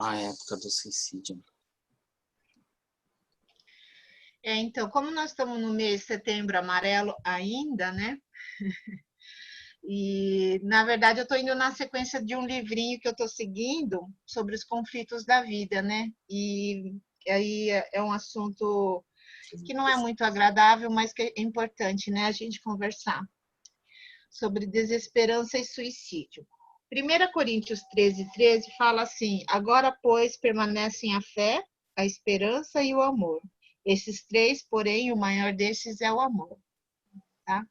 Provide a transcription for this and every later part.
a época do suicídio. Então, como nós estamos no mês de Setembro Amarelo ainda, né? E, na verdade, eu estou indo na sequência de um livrinho que eu estou seguindo sobre os conflitos da vida, né? E aí é um assunto que não é muito agradável, mas que é importante, né? A gente conversar sobre desesperança e suicídio. 1 Coríntios 13:13 fala assim: agora, pois, permanecem a fé, a esperança e o amor. Esses três, porém, o maior desses é o amor. Tá?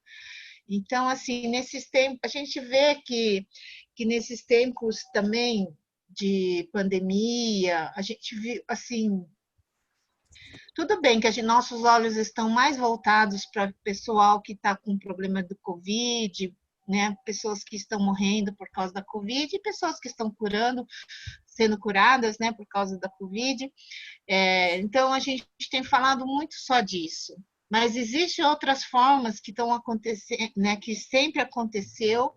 Então, assim, nesses tempos, a gente vê que nesses tempos também de pandemia, a gente viu, assim, tudo bem que nossos olhos estão mais voltados para o pessoal que está com problema do Covid, né? Pessoas que estão morrendo por causa da Covid e pessoas que estão curando, sendo curadas, né, por causa da Covid. Então, a gente tem falado muito só disso. Mas existem outras formas que estão acontecendo, né, que sempre aconteceu,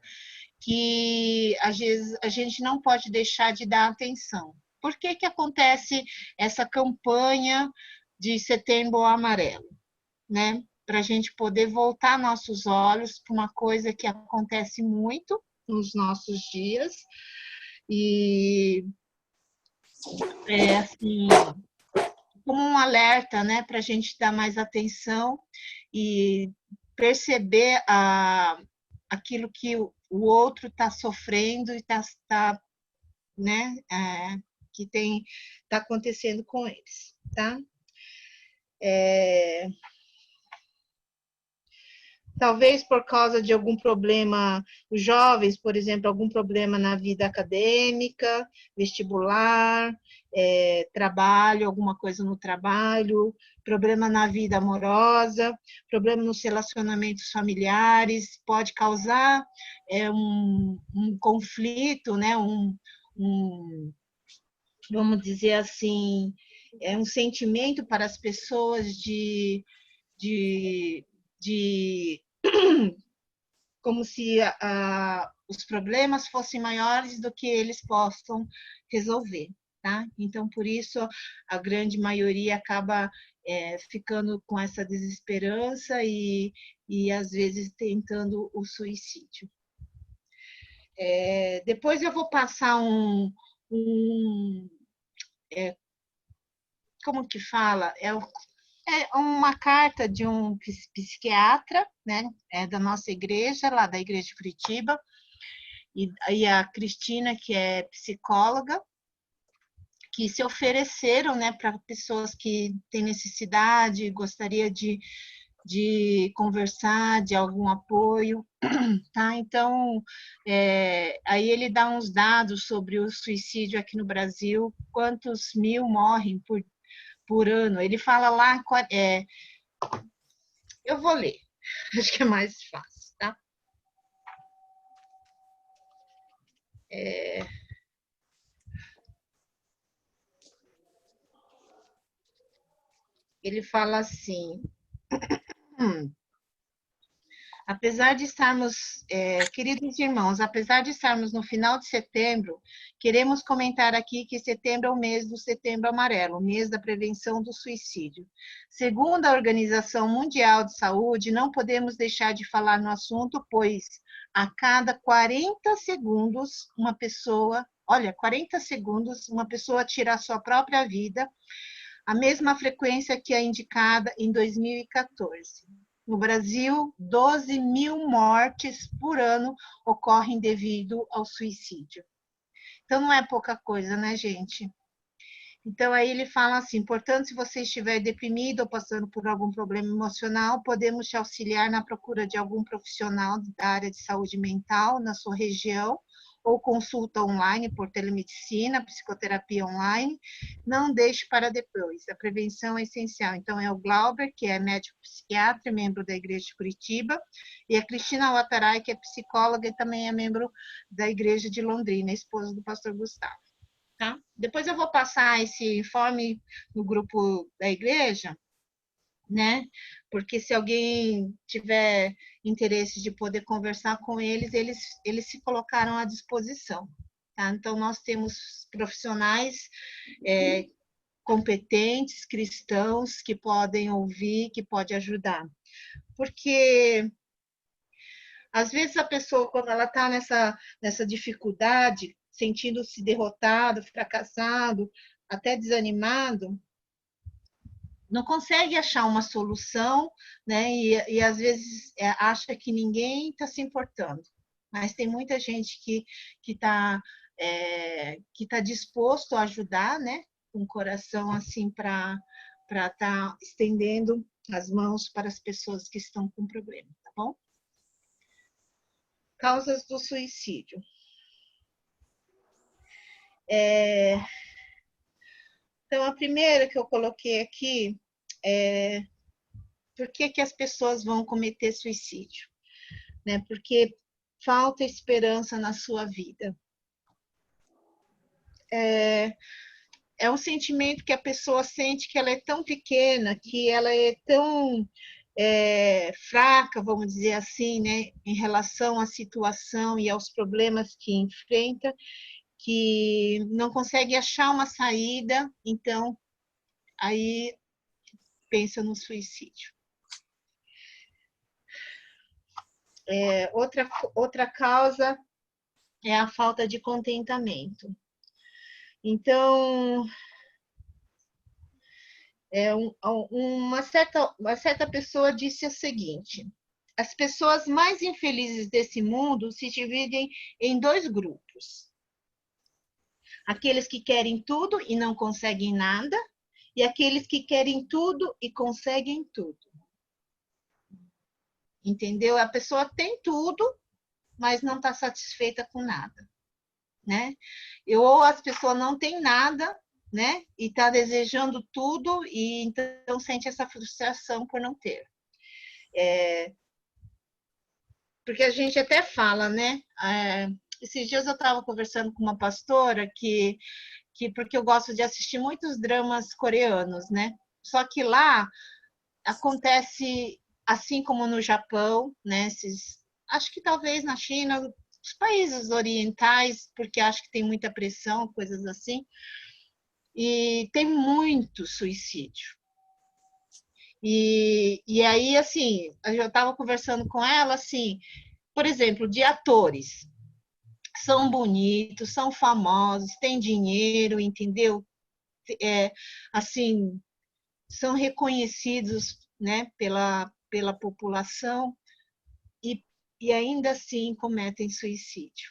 que às vezes a gente não pode deixar de dar atenção. Por que acontece essa campanha de Setembro Amarelo, né? Para a gente poder voltar nossos olhos para uma coisa que acontece muito nos nossos dias e assim, como um alerta, né, para a gente dar mais atenção e perceber aquilo que o outro está sofrendo e está, né, que está acontecendo com eles, tá? Talvez por causa de algum problema, os jovens, por exemplo, algum problema na vida acadêmica, vestibular, trabalho, alguma coisa no trabalho, problema na vida amorosa, problema nos relacionamentos familiares, pode causar um conflito, né? Vamos dizer assim, um sentimento para as pessoas de como se os problemas fossem maiores do que eles possam resolver, tá? Então, por isso, a grande maioria acaba ficando com essa desesperança e às vezes, tentando o suicídio. Depois eu vou passar como que fala? É uma carta de um psiquiatra, né, da nossa igreja, lá da igreja de Curitiba, e a Cristina, que é psicóloga, que se ofereceram, né, para pessoas que têm necessidade, gostaria de conversar, de algum apoio, tá? Então, aí ele dá uns dados sobre o suicídio aqui no Brasil, quantos mil morrem por ano. Ele fala lá, eu vou ler, acho que é mais fácil, tá? Ele fala assim, apesar de estarmos, queridos irmãos, apesar de estarmos no final de setembro, queremos comentar aqui que setembro é o mês do Setembro Amarelo, o mês da prevenção do suicídio. Segundo a Organização Mundial de Saúde, não podemos deixar de falar no assunto, pois a cada 40 segundos, uma pessoa tira a sua própria vida, a mesma frequência que a indicada em 2014. No Brasil, 12 mil mortes por ano ocorrem devido ao suicídio. Então, não é pouca coisa, né, gente? Então, aí ele fala assim, portanto, se você estiver deprimido ou passando por algum problema emocional, podemos te auxiliar na procura de algum profissional da área de saúde mental na sua região, ou consulta online por telemedicina, psicoterapia online. Não deixe para depois, a prevenção é essencial. Então, é o Glauber, que é médico psiquiatra, membro da Igreja de Curitiba, e a Cristina Wataray, que é psicóloga e também é membro da Igreja de Londrina, esposa do pastor Gustavo. Tá? Depois eu vou passar esse informe no grupo da igreja, né? Porque se alguém tiver interesse de poder conversar com eles, eles se colocaram à disposição, tá? Então, nós temos profissionais competentes, cristãos, que podem ouvir, que podem ajudar. Porque, às vezes, a pessoa, quando ela está nessa dificuldade, sentindo-se derrotado, fracassado, até desanimado, não consegue achar uma solução, né? E às vezes acha que ninguém está se importando. Mas tem muita gente que tá disposto a ajudar, né? Com o coração assim para estar estendendo as mãos para as pessoas que estão com problema, tá bom? Causas do suicídio. Então, a primeira que eu coloquei aqui é por que as pessoas vão cometer suicídio, né? Porque falta esperança na sua vida. É um sentimento que a pessoa sente que ela é tão pequena, que ela é tão fraca, vamos dizer assim, né, em relação à situação e aos problemas que enfrenta, que não consegue achar uma saída, então aí pensa no suicídio. Outra causa é a falta de contentamento. Então, uma certa pessoa disse o seguinte: as pessoas mais infelizes desse mundo se dividem em dois grupos. Aqueles que querem tudo e não conseguem nada, e aqueles que querem tudo e conseguem tudo. Entendeu? A pessoa tem tudo, mas não está satisfeita com nada, né? Ou as pessoas não têm nada, né? E está desejando tudo e então sente essa frustração por não ter. Porque a gente até fala, né? Esses dias eu estava conversando com uma pastora que porque eu gosto de assistir muitos dramas coreanos, né? Só que lá acontece assim como no Japão, né? Acho que talvez na China, os países orientais, porque acho que tem muita pressão, coisas assim, e tem muito suicídio. E aí, assim, eu estava conversando com ela, assim, por exemplo, de atores. São bonitos, são famosos, têm dinheiro, entendeu? Assim, são reconhecidos, né, pela população e ainda assim cometem suicídio.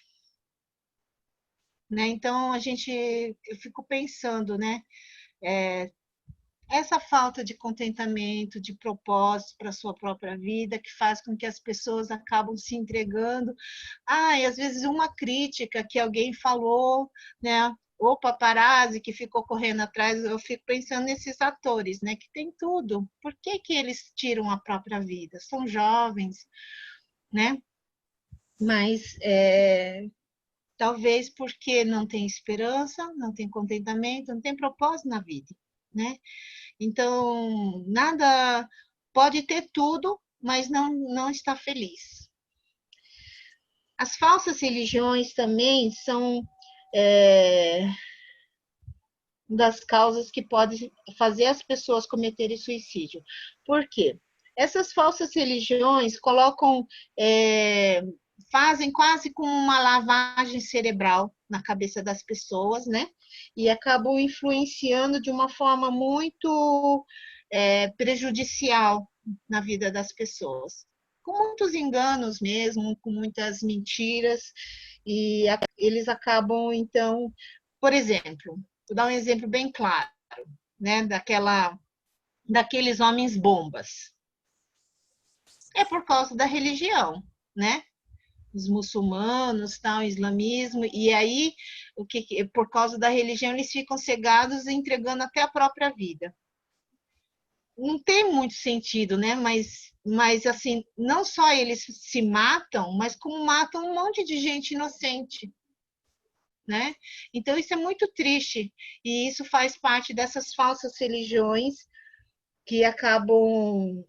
Né? Então, eu fico pensando, né, essa falta de contentamento, de propósito para a sua própria vida, que faz com que as pessoas acabam se entregando. E às vezes uma crítica que alguém falou, né? O paparazzi que ficou correndo atrás, eu fico pensando nesses atores, né? Que tem tudo. Por que eles tiram a própria vida? São jovens, né? Mas talvez porque não tem esperança, não tem contentamento, não tem propósito na vida, né? Então, nada pode ter tudo, mas não está feliz. As falsas religiões também são das causas que podem fazer as pessoas cometerem suicídio. Por quê? Essas falsas religiões fazem quase como uma lavagem cerebral na cabeça das pessoas, né? E acabam influenciando de uma forma muito prejudicial na vida das pessoas. Com muitos enganos mesmo, com muitas mentiras, e eles acabam, então, por exemplo, vou dar um exemplo bem claro, né? Daqueles homens bombas. É por causa da religião, né? Os muçulmanos, tal, o islamismo, e aí, por causa da religião, eles ficam cegados, entregando até a própria vida. Não tem muito sentido, né? Mas assim, não só eles se matam, mas como matam um monte de gente inocente. Né? Então, isso é muito triste, e isso faz parte dessas falsas religiões que acabam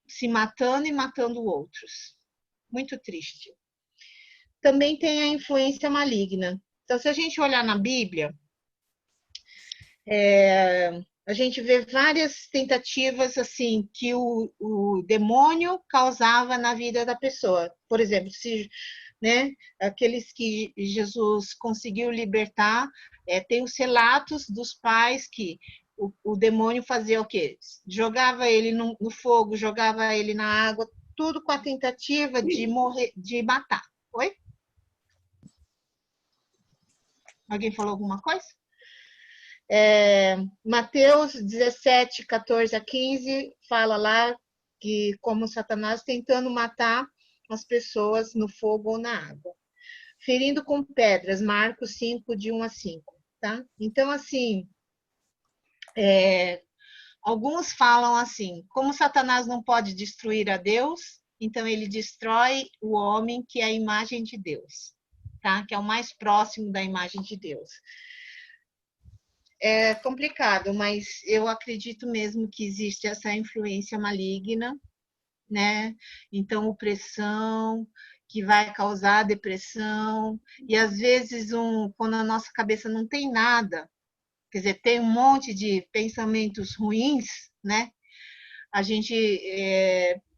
se matando e matando outros. Muito triste. também tem a influência maligna. Então, se a gente olhar na Bíblia, a gente vê várias tentativas assim que o demônio causava na vida da pessoa. Por exemplo, se, né, aqueles que Jesus conseguiu libertar, tem os relatos dos pais que o demônio fazia o quê? Jogava ele no fogo, jogava ele na água, tudo com a tentativa de morrer, de matar. Oi? Alguém falou alguma coisa? Mateus 17, 14 a 15, fala lá que como Satanás tentando matar as pessoas no fogo ou na água. Ferindo com pedras, Marcos 5, de 1 a 5. Tá? Então, assim, alguns falam assim, como Satanás não pode destruir a Deus, então ele destrói o homem que é a imagem de Deus, tá? Que é o mais próximo da imagem de Deus. É complicado, mas eu acredito mesmo que existe essa influência maligna, né? Então, opressão, que vai causar depressão, e às vezes, quando a nossa cabeça não tem nada, quer dizer, tem um monte de pensamentos ruins, né? A gente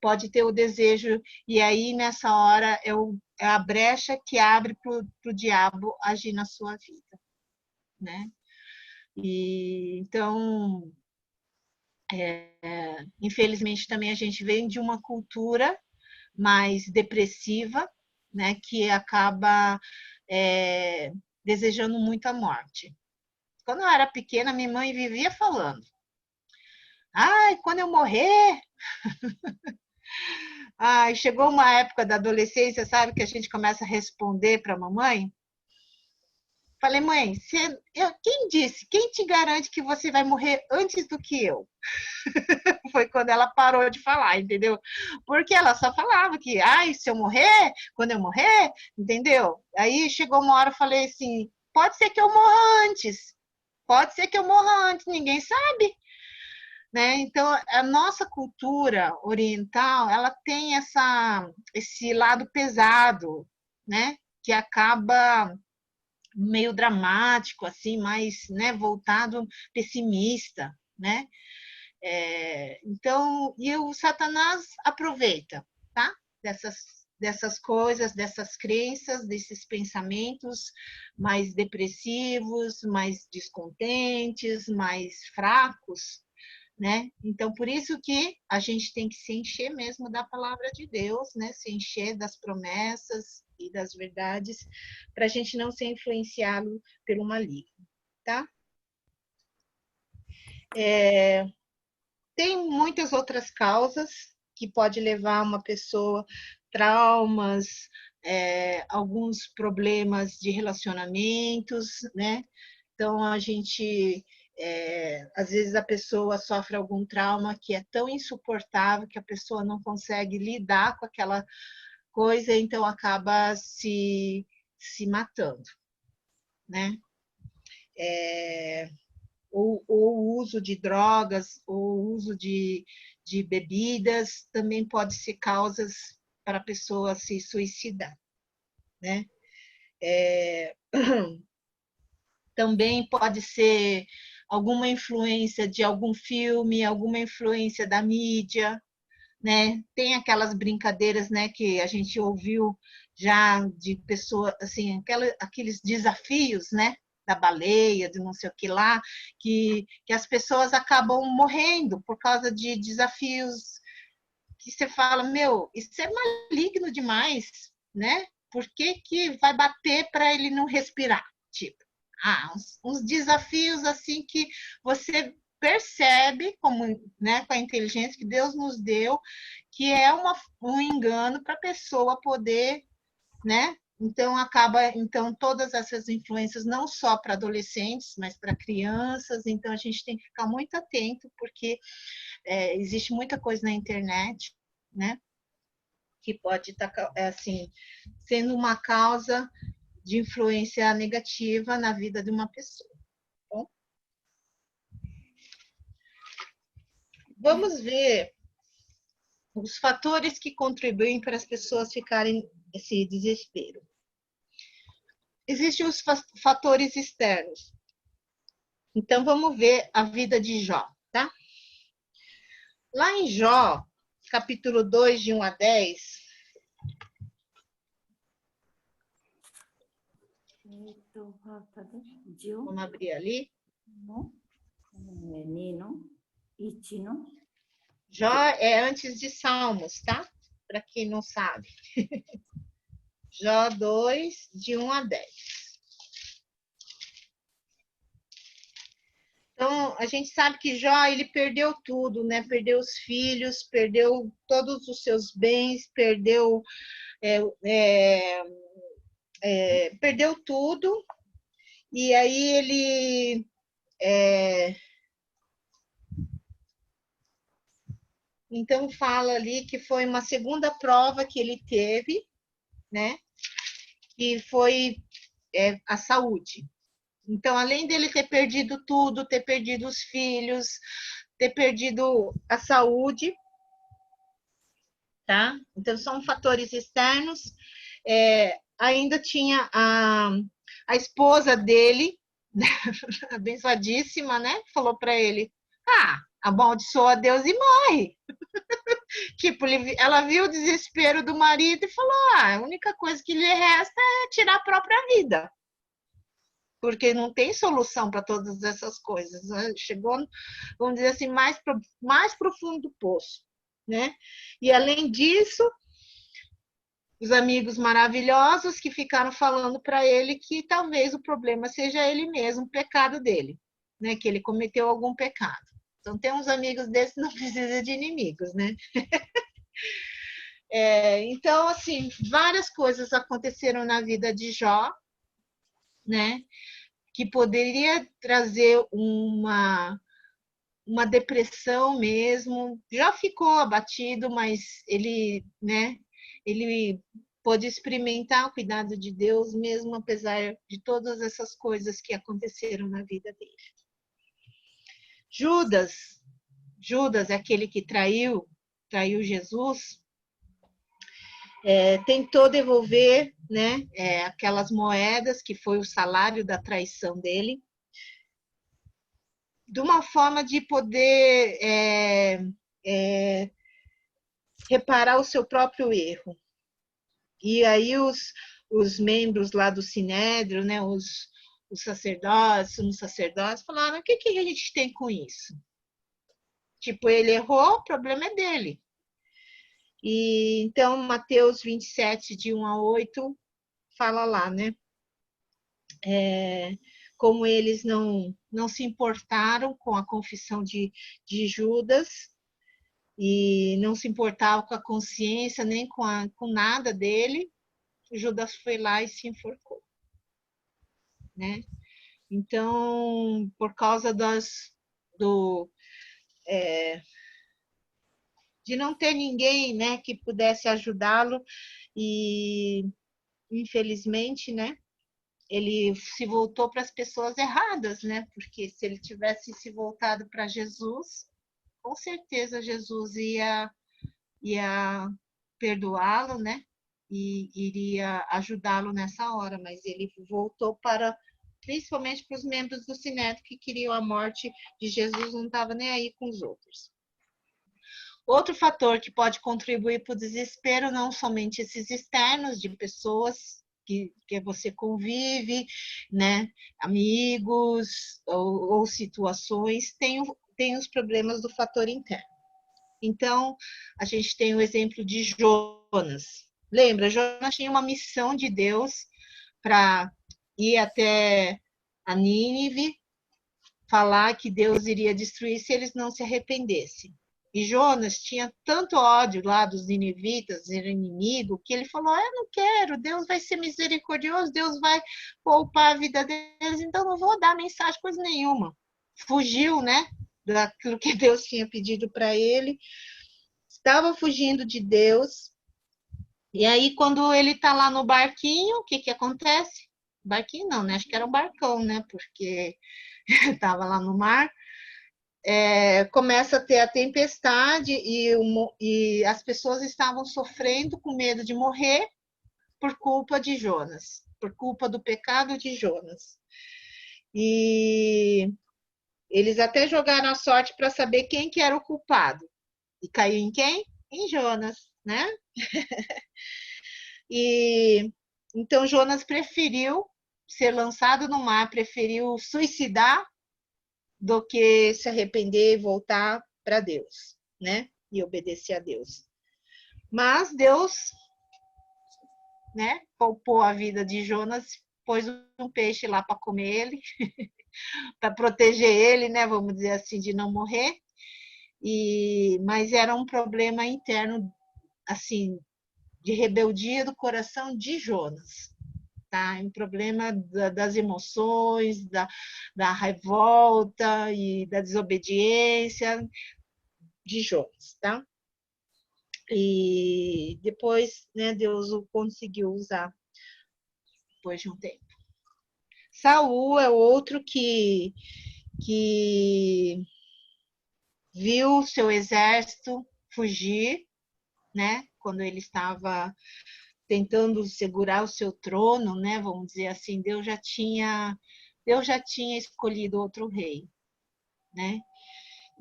pode ter o desejo, e aí nessa hora é a brecha que abre para o diabo agir na sua vida, né? E então, infelizmente, também a gente vem de uma cultura mais depressiva, né, que acaba desejando muito a morte. Quando eu era pequena, minha mãe vivia falando: ai, quando eu morrer. Ai, chegou uma época da adolescência, sabe, que a gente começa a responder para a mamãe. Falei, mãe, quem disse? Quem te garante que você vai morrer antes do que eu? Foi quando ela parou de falar, entendeu? Porque ela só falava que, ai, se eu morrer, quando eu morrer, entendeu? Aí chegou uma hora, eu falei assim, pode ser que eu morra antes, pode ser que eu morra antes, ninguém sabe, né? Então, a nossa cultura oriental, ela tem esse lado pesado, né? Que acaba meio dramático, assim, mais, né, voltado pessimista, né? Então, e o Satanás aproveita, tá? Dessas coisas, dessas crenças, desses pensamentos mais depressivos, mais descontentes, mais fracos, né? Então, por isso que a gente tem que se encher mesmo da palavra de Deus, né? Se encher das promessas e das verdades, para a gente não ser influenciado pelo maligno, tá? Tem muitas outras causas que pode levar uma pessoa, traumas, alguns problemas de relacionamentos, né? Então, a gente, às vezes, a pessoa sofre algum trauma que é tão insuportável que a pessoa não consegue lidar com aquela coisa, então acaba se matando, né? Ou o uso de drogas, ou o uso de bebidas, também pode ser causas para a pessoa se suicidar, né? Também pode ser alguma influência de algum filme, alguma influência da mídia, né? Tem aquelas brincadeiras, né, que a gente ouviu já de pessoas, assim, aqueles desafios, né, da baleia, de não sei o que lá, que as pessoas acabam morrendo por causa de desafios que você fala, meu, isso é maligno demais, né? Por que que vai bater para ele não respirar? Tipo, uns desafios assim que você percebe como, né, com a inteligência que Deus nos deu, que é um engano para a pessoa poder, né? Então todas essas influências não só para adolescentes, mas para crianças. Então a gente tem que ficar muito atento porque existe muita coisa na internet, né? Que pode estar assim sendo uma causa de influência negativa na vida de uma pessoa. Bom, vamos ver os fatores que contribuem para as pessoas ficarem esse desespero. existem os fatores externos. Então, vamos ver a vida de Jó, tá? Lá em Jó, capítulo 2, de 1 a 10. Vamos abrir ali. Jó é antes de Salmos, tá? Para quem não sabe. Jó 2, de 1 a 10. Então, a gente sabe que Jó, ele perdeu tudo, né? Perdeu os filhos, perdeu todos os seus bens, perdeu tudo. E aí ele então fala ali que foi uma segunda prova que ele teve, né? Que foi a saúde. Então, além dele ter perdido tudo, ter perdido os filhos, ter perdido a saúde, tá? Então, são fatores externos. Ainda tinha a esposa dele, abençoadíssima, né? Falou para ele: amaldiçoa Deus e morre. Tipo, ela viu o desespero do marido e falou: a única coisa que lhe resta é tirar a própria vida. Porque não tem solução para todas essas coisas. Né? Chegou, vamos dizer assim, mais profundo do poço. Né? E, além disso, os amigos maravilhosos que ficaram falando para ele que talvez o problema seja ele mesmo, o pecado dele, né? Que ele cometeu algum pecado. Então, ter uns amigos desses não precisa de inimigos, né? Então, assim, várias coisas aconteceram na vida de Jó, né? Que poderia trazer uma depressão mesmo. Já ficou abatido, mas ele, né? Ele pôde experimentar o cuidado de Deus, mesmo apesar de todas essas coisas que aconteceram na vida dele. Judas é aquele que traiu Jesus, tentou devolver, né, aquelas moedas que foi o salário da traição dele, de uma forma de poder reparar o seu próprio erro. E aí os membros lá do Sinédrio, né, os sacerdotes falaram: o que a gente tem com isso? Tipo, ele errou, o problema é dele. E então, Mateus 27, de 1 a 8, fala lá, né? Como eles não se importaram com a confissão de Judas e não se importavam com a consciência, nem com nada dele, Judas foi lá e se enforcou. Né? Então, por causa de não ter ninguém, né, que pudesse ajudá-lo, e infelizmente, né, ele se voltou para as pessoas erradas, né? Porque se ele tivesse se voltado para Jesus, com certeza Jesus ia perdoá-lo, né? E iria ajudá-lo nessa hora, mas ele voltou principalmente para os membros do Sinédrio que queriam a morte de Jesus, não estava nem aí com os outros. Outro fator que pode contribuir para o desespero, não somente esses externos de pessoas que você convive, né, amigos ou situações, tem os problemas do fator interno. Então, a gente tem o exemplo de Jonas. Lembra, Jonas tinha uma missão de Deus para ir até a Nínive, falar que Deus iria destruir se eles não se arrependessem. E Jonas tinha tanto ódio lá dos ninivitas, era inimigo, que ele falou: eu não quero, Deus vai ser misericordioso, Deus vai poupar a vida deles, então não vou dar mensagem, coisa nenhuma. Fugiu, né, daquilo que Deus tinha pedido para ele, estava fugindo de Deus. E aí, quando ele está lá no barquinho, o que acontece? Barquinho não, né? Acho que era um barcão, né? Porque estava lá no mar. Começa a ter a tempestade e as pessoas estavam sofrendo com medo de morrer por culpa de Jonas. por culpa do pecado de Jonas. E eles até jogaram a sorte para saber quem que era o culpado. E caiu em quem? Em Jonas, né? E então Jonas preferiu ser lançado no mar, preferiu suicidar do que se arrepender e voltar para Deus, né? E obedecer a Deus. Mas Deus, né, poupou a vida de Jonas, pôs um peixe lá para comer ele, para proteger ele, né, vamos dizer assim, de não morrer. Mas era um problema interno, assim, de rebeldia do coração de Jonas. Tá? Um problema das emoções, da revolta e da desobediência de Jonas, tá? E depois, né, Deus o conseguiu usar depois de um tempo. Saul é outro que viu seu exército fugir, né? Quando ele estava tentando segurar o seu trono, né? Vamos dizer assim, Deus já tinha escolhido outro rei, né?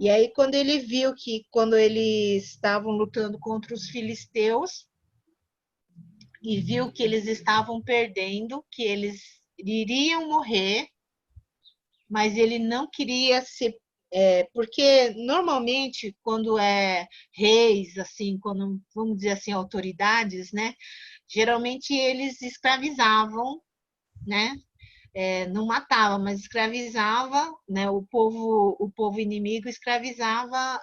E aí quando ele viu que quando eles estavam lutando contra os filisteus e viu que eles estavam perdendo, que eles iriam morrer, mas ele não queria ser porque normalmente quando é reis, assim, quando vamos dizer assim autoridades, né? Geralmente eles escravizavam, né? Não matava, mas escravizava, né? O povo inimigo escravizava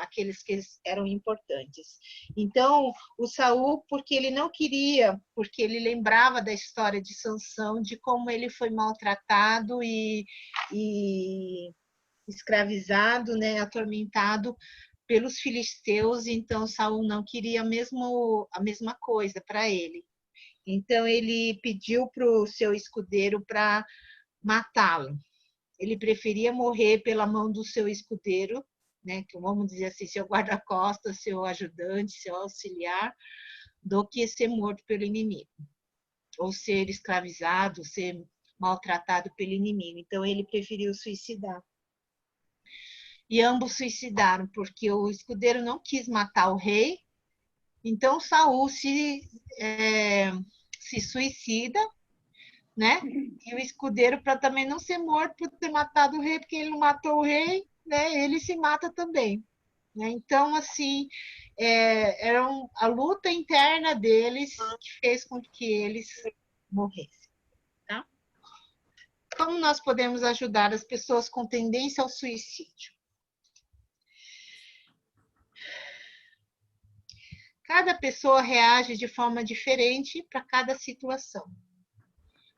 aqueles que eram importantes. Então, o Saul, porque ele não queria, porque ele lembrava da história de Sansão, de como ele foi maltratado e escravizado, né? Atormentado pelos filisteus. Então, Saul não queria a mesma coisa para ele. Então, ele pediu para o seu escudeiro para matá-lo. Ele preferia morrer pela mão do seu escudeiro, né, que vamos dizer assim, seu guarda-costas, seu ajudante, seu auxiliar, do que ser morto pelo inimigo, ou ser escravizado, ser maltratado pelo inimigo. Então, ele preferiu suicidar. E ambos suicidaram, porque o escudeiro não quis matar o rei, então Saul se suicida, né? E o escudeiro, para também não ser morto por ter matado o rei, porque ele não matou o rei, né? Ele se mata também. Né? Então, assim, era a luta interna deles que fez com que eles morressem. Tá? Como nós podemos ajudar as pessoas com tendência ao suicídio? Cada pessoa reage de forma diferente para cada situação,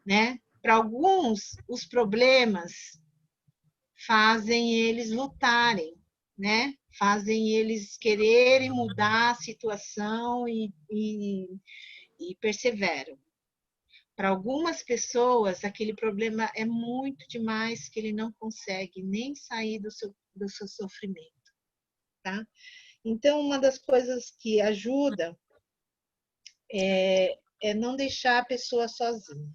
né? Para alguns, os problemas fazem eles lutarem, né? Fazem eles quererem mudar a situação e perseveram. Para algumas pessoas, aquele problema é muito demais que ele não consegue nem sair do seu sofrimento, tá? Então, uma das coisas que ajuda é não deixar a pessoa sozinha.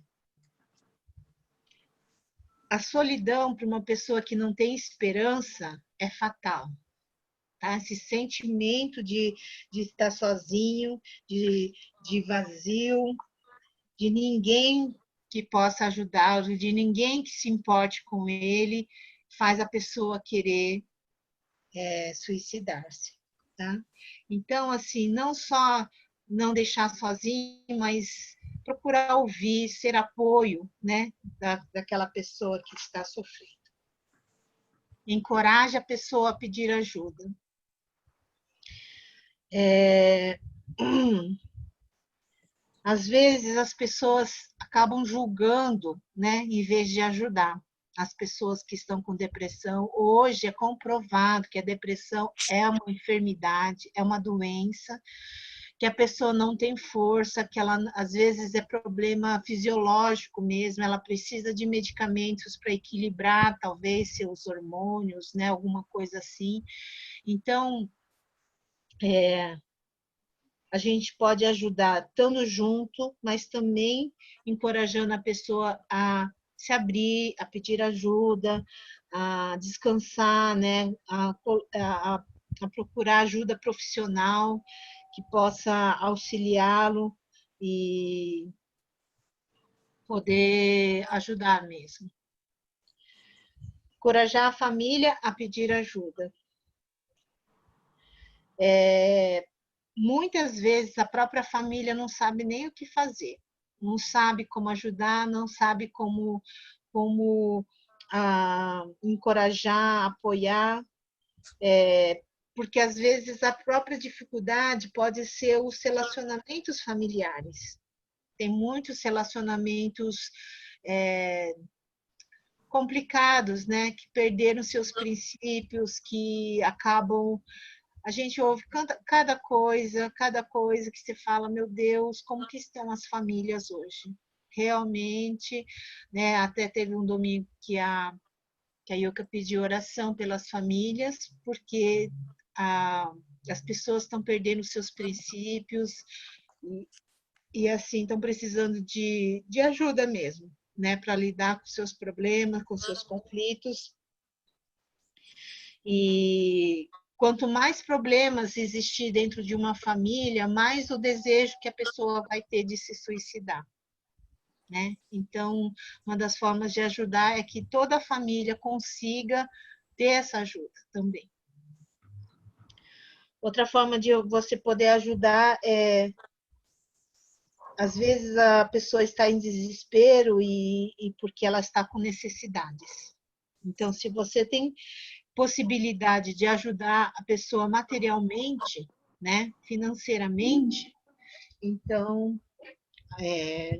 A solidão para uma pessoa que não tem esperança é fatal. Tá? Esse sentimento de estar sozinho, de vazio, de ninguém que possa ajudá-lo, de ninguém que se importe com ele, faz a pessoa querer suicidar-se. Tá? Então, assim, não só não deixar sozinho, mas procurar ouvir, ser apoio, né, daquela pessoa que está sofrendo. Encoraje a pessoa a pedir ajuda. Às vezes as pessoas acabam julgando, né, em vez de ajudar as pessoas que estão com depressão. Hoje é comprovado que a depressão é uma enfermidade, é uma doença, que a pessoa não tem força, que ela às vezes é problema fisiológico mesmo, ela precisa de medicamentos para equilibrar talvez seus hormônios, né, alguma coisa assim. Então, a gente pode ajudar estando junto, mas também encorajando a pessoa a se abrir, a pedir ajuda, a descansar, né? A procurar ajuda profissional que possa auxiliá-lo e poder ajudar mesmo. Encorajar a família a pedir ajuda. Muitas vezes a própria família não sabe nem o que fazer, não sabe como ajudar, não sabe como encorajar, apoiar, porque às vezes a própria dificuldade pode ser os relacionamentos familiares. Tem muitos relacionamentos complicados, né, que perderam seus princípios, que acabam. A gente ouve cada coisa que se fala, meu Deus, como que estão as famílias hoje? Realmente, né? Até teve um domingo que a Yuka pediu oração pelas famílias, porque as pessoas estão perdendo seus princípios e assim, estão precisando de ajuda mesmo, né? Para lidar com seus problemas, com seus conflitos. E quanto mais problemas existir dentro de uma família, mais o desejo que a pessoa vai ter de se suicidar, né? Então, uma das formas de ajudar é que toda a família consiga ter essa ajuda também. Outra forma de você poder ajudar é, às vezes a pessoa está em desespero e porque ela está com necessidades. Então, se você tem possibilidade de ajudar a pessoa materialmente, né, financeiramente, então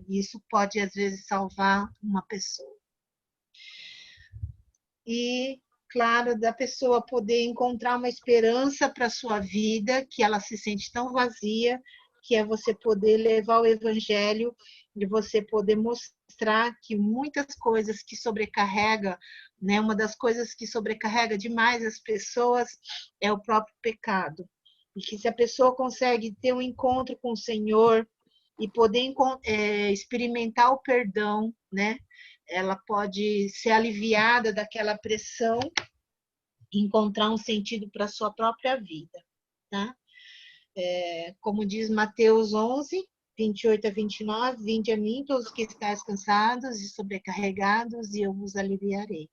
isso pode às vezes salvar uma pessoa. E claro, da pessoa poder encontrar uma esperança para a sua vida, que ela se sente tão vazia, que é você poder levar o evangelho e você poder mostrar que muitas coisas que sobrecarrega, né, uma das coisas que sobrecarrega demais as pessoas é o próprio pecado. E que se a pessoa consegue ter um encontro com o Senhor e poder experimentar o perdão, né, ela pode ser aliviada daquela pressão e encontrar um sentido para a sua própria vida, tá? Como diz Mateus 11, 28 a 29, vinde a mim todos que estáis cansados e sobrecarregados e eu vos aliviarei,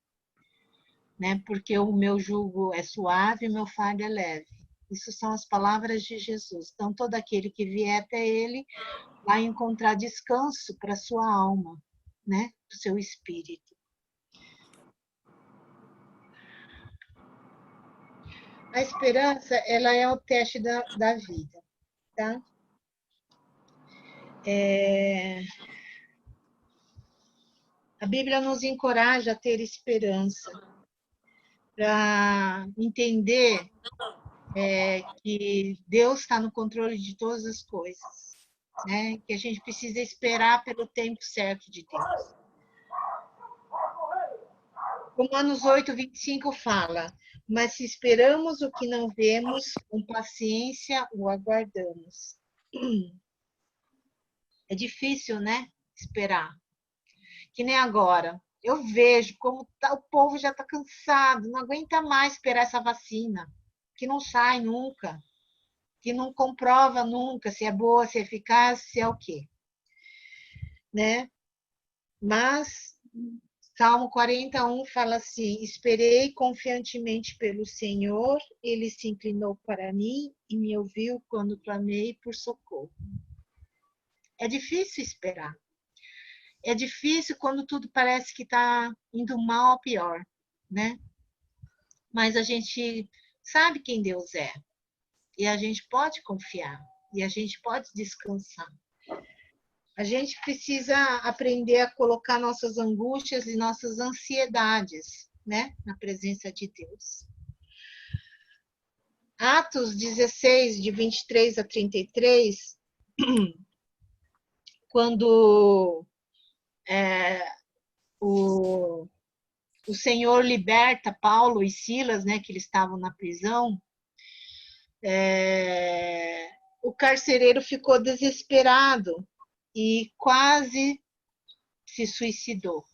né? Porque o meu jugo é suave e o meu fardo é leve. Isso são as palavras de Jesus. Então, todo aquele que vier até ele vai encontrar descanso para a sua alma, né? Para o seu espírito. A esperança, ela é o teste da vida, tá? A Bíblia nos encoraja a ter esperança, para entender que Deus está no controle de todas as coisas, né? Que a gente precisa esperar pelo tempo certo de Deus. Romanos 8, 25 fala, mas se esperamos o que não vemos, com paciência o aguardamos. É difícil, né? Esperar. Que nem agora. Eu vejo como o povo já está cansado, não aguenta mais esperar essa vacina, que não sai nunca, que não comprova nunca se é boa, se é eficaz, se é o quê, né? Mas Salmo 41 fala assim: esperei confiantemente pelo Senhor, ele se inclinou para mim e me ouviu quando clamei por socorro. É difícil esperar. É difícil quando tudo parece que está indo mal ou pior, né? Mas a gente sabe quem Deus é e a gente pode confiar e a gente pode descansar. A gente precisa aprender a colocar nossas angústias e nossas ansiedades, né, na presença de Deus. Atos 16, de 23 a 33, quando o Senhor liberta Paulo e Silas, né, que eles estavam na prisão, o carcereiro ficou desesperado e quase se suicidou,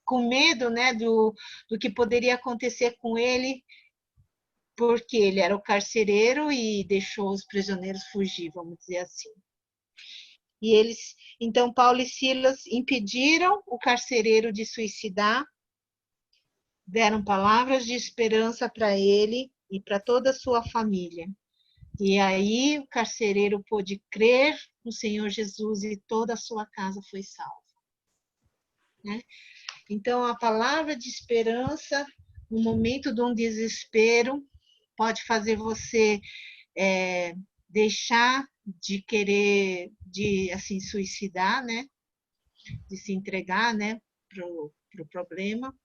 com medo, né, do que poderia acontecer com ele, porque ele era o carcereiro e deixou os prisioneiros fugir, vamos dizer assim. E eles, então, Paulo e Silas impediram o carcereiro de suicidar, deram palavras de esperança para ele e para toda a sua família. E aí o carcereiro pôde crer no Senhor Jesus e toda a sua casa foi salva. Né? Então, a palavra de esperança, no momento de um desespero, pode fazer você deixar de querer, de assim, suicidar, né? De se entregar, né? Pro problema.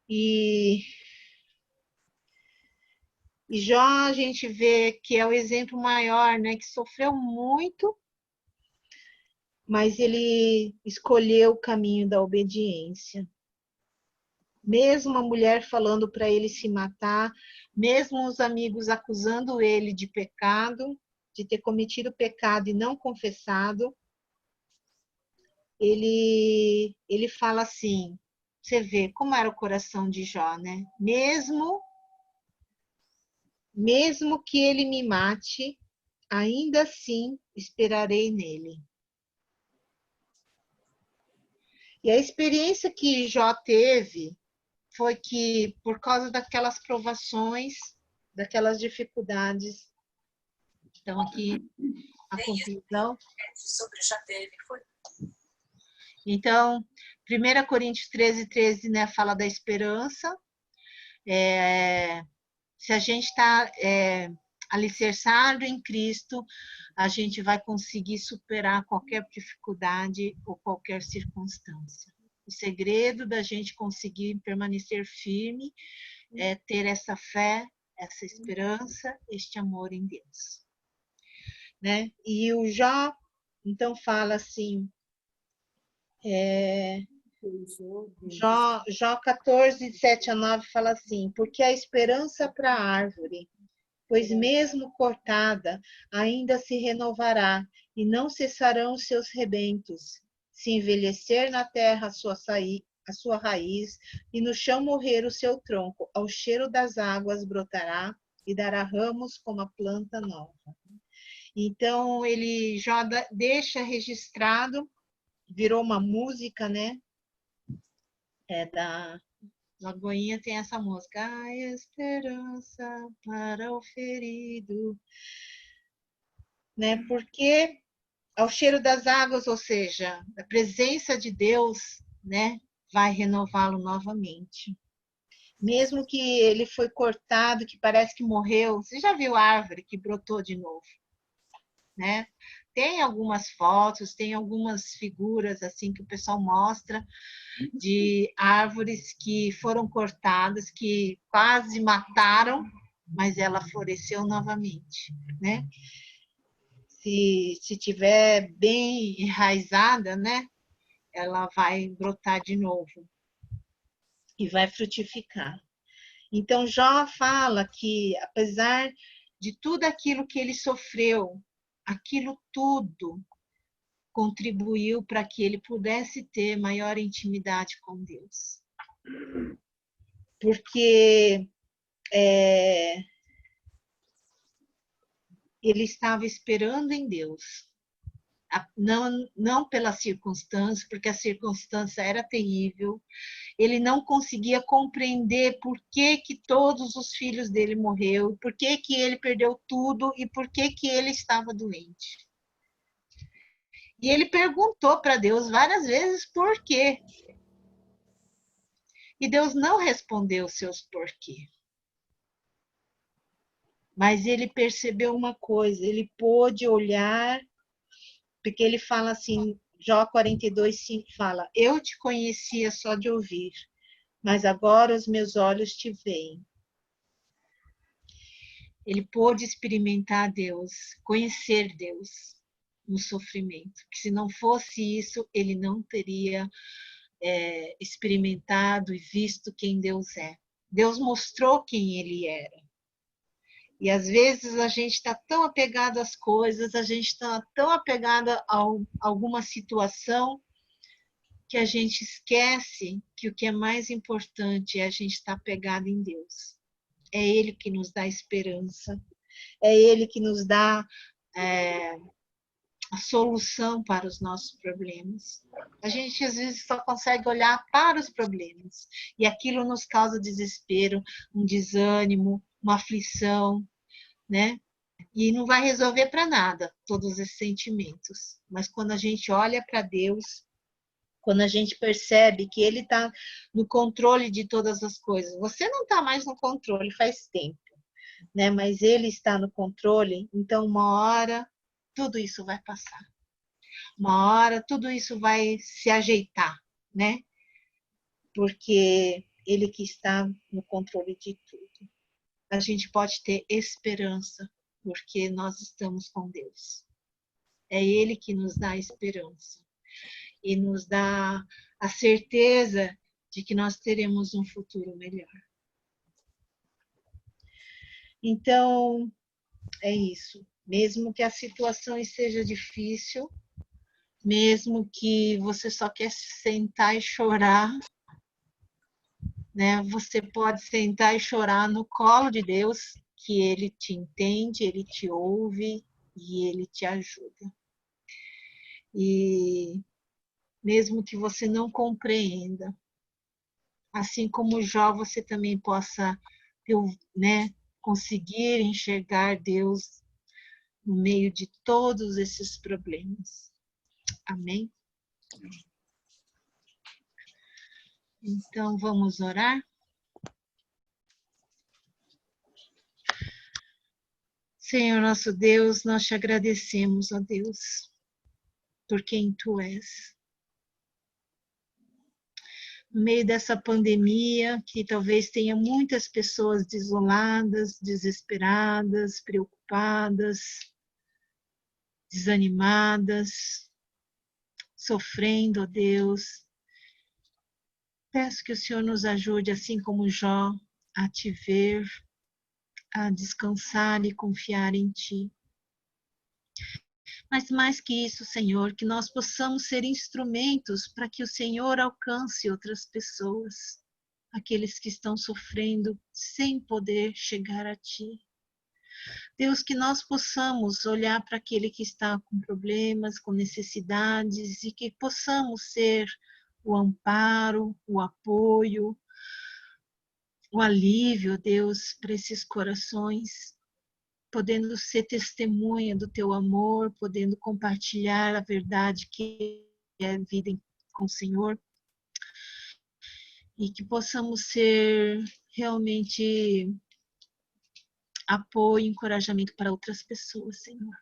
E Jó, a gente vê que é o exemplo maior, né? Que sofreu muito, mas ele escolheu o caminho da obediência. Mesmo a mulher falando para ele se matar, mesmo os amigos acusando ele de pecado, de ter cometido pecado e não confessado, ele fala assim, você vê como era o coração de Jó, né? Mesmo que ele me mate, ainda assim esperarei nele. E a experiência que Jó teve foi que, por causa daquelas provações, daquelas dificuldades, então aqui a conclusão. Então, 1 Coríntios 13, né, fala da esperança. Se a gente está alicerçado em Cristo, a gente vai conseguir superar qualquer dificuldade ou qualquer circunstância. O segredo da gente conseguir permanecer firme é ter essa fé, essa esperança, este amor em Deus. Né? E o Jó, então, fala assim, Jó 14, 7-9 fala assim, porque a esperança para a árvore, pois mesmo cortada, ainda se renovará, e não cessarão os seus rebentos. Se envelhecer na terra a sua raiz, e no chão morrer o seu tronco, ao cheiro das águas brotará, e dará ramos como a planta nova. Então, ele já deixa registrado, virou uma música, né? Da Lagoinha tem essa música, a esperança para o ferido, né? Porque ao cheiro das águas, ou seja, a presença de Deus, né, vai renová-lo novamente. Mesmo que ele foi cortado, que parece que morreu, você já viu a árvore que brotou de novo, né? Tem algumas fotos, tem algumas figuras assim que o pessoal mostra de árvores que foram cortadas, que quase mataram, mas ela floresceu novamente, né? Se tiver bem enraizada, né? Ela vai brotar de novo e vai frutificar. Então, Jó fala que, apesar de tudo aquilo que ele sofreu, aquilo tudo contribuiu para que ele pudesse ter maior intimidade com Deus. Porque ele estava esperando em Deus. Não pela circunstância, porque a circunstância era terrível. Ele não conseguia compreender por que todos os filhos dele morreram, por que ele perdeu tudo e por que ele estava doente. E ele perguntou para Deus várias vezes por quê. E Deus não respondeu seus porquê. Mas ele percebeu uma coisa, ele pôde olhar, porque ele fala assim, Jó 42:5 fala, eu te conhecia só de ouvir, mas agora os meus olhos te veem. Ele pôde experimentar Deus, conhecer Deus no sofrimento. Que se não fosse isso, ele não teria experimentado e visto quem Deus é. Deus mostrou quem ele era. E às vezes a gente está tão apegado às coisas, a gente está tão apegado a alguma situação, que a gente esquece que o que é mais importante é a gente estar apegado em Deus. É Ele que nos dá esperança, é Ele que nos dá a solução para os nossos problemas. A gente às vezes só consegue olhar para os problemas e aquilo nos causa desespero, um desânimo, uma aflição, né? E não vai resolver para nada todos esses sentimentos. Mas quando a gente olha para Deus, quando a gente percebe que Ele está no controle de todas as coisas, você não está mais no controle faz tempo, né? Mas Ele está no controle, então uma hora tudo isso vai passar. Uma hora tudo isso vai se ajeitar, né? Porque Ele que está no controle de tudo. A gente pode ter esperança, porque nós estamos com Deus. É Ele que nos dá esperança e nos dá a certeza de que nós teremos um futuro melhor. Então, é isso. Mesmo que a situação esteja difícil, mesmo que você só quer sentar e chorar, né? Você pode sentar e chorar no colo de Deus, que Ele te entende, Ele te ouve e Ele te ajuda. E mesmo que você não compreenda, assim como Jó, você também possa, né, conseguir enxergar Deus no meio de todos esses problemas. Amém? Então, vamos orar? Senhor nosso Deus, nós te agradecemos, ó Deus, por quem Tu és. No meio dessa pandemia, que talvez tenha muitas pessoas desoladas, desesperadas, preocupadas, desanimadas, sofrendo, ó Deus. Peço que o Senhor nos ajude, assim como Jó, a te ver, a descansar e confiar em Ti. Mas mais que isso, Senhor, que nós possamos ser instrumentos para que o Senhor alcance outras pessoas, aqueles que estão sofrendo sem poder chegar a Ti. Deus, que nós possamos olhar para aquele que está com problemas, com necessidades, e que possamos ser o amparo, o apoio, o alívio, Deus, para esses corações, podendo ser testemunha do Teu amor, podendo compartilhar a verdade que é a vida com o Senhor, e que possamos ser realmente apoio e encorajamento para outras pessoas, Senhor.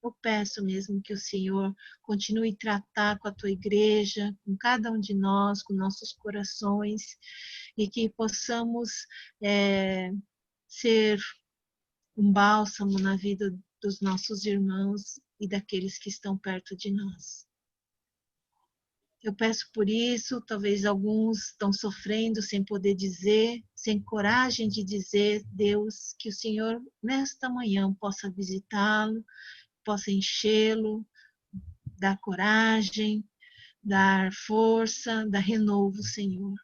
Eu peço mesmo que o Senhor continue a tratar com a Tua igreja, com cada um de nós, com nossos corações, e que possamos ser um bálsamo na vida dos nossos irmãos e daqueles que estão perto de nós. Eu peço por isso, talvez alguns estão sofrendo sem poder dizer, sem coragem de dizer, Deus, que o Senhor nesta manhã possa visitá-lo, possa enchê-lo, dar coragem, dar força, dar renovo, Senhor.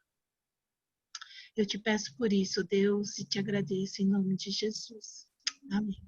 Eu te peço por isso, Deus, e te agradeço em nome de Jesus. Amém.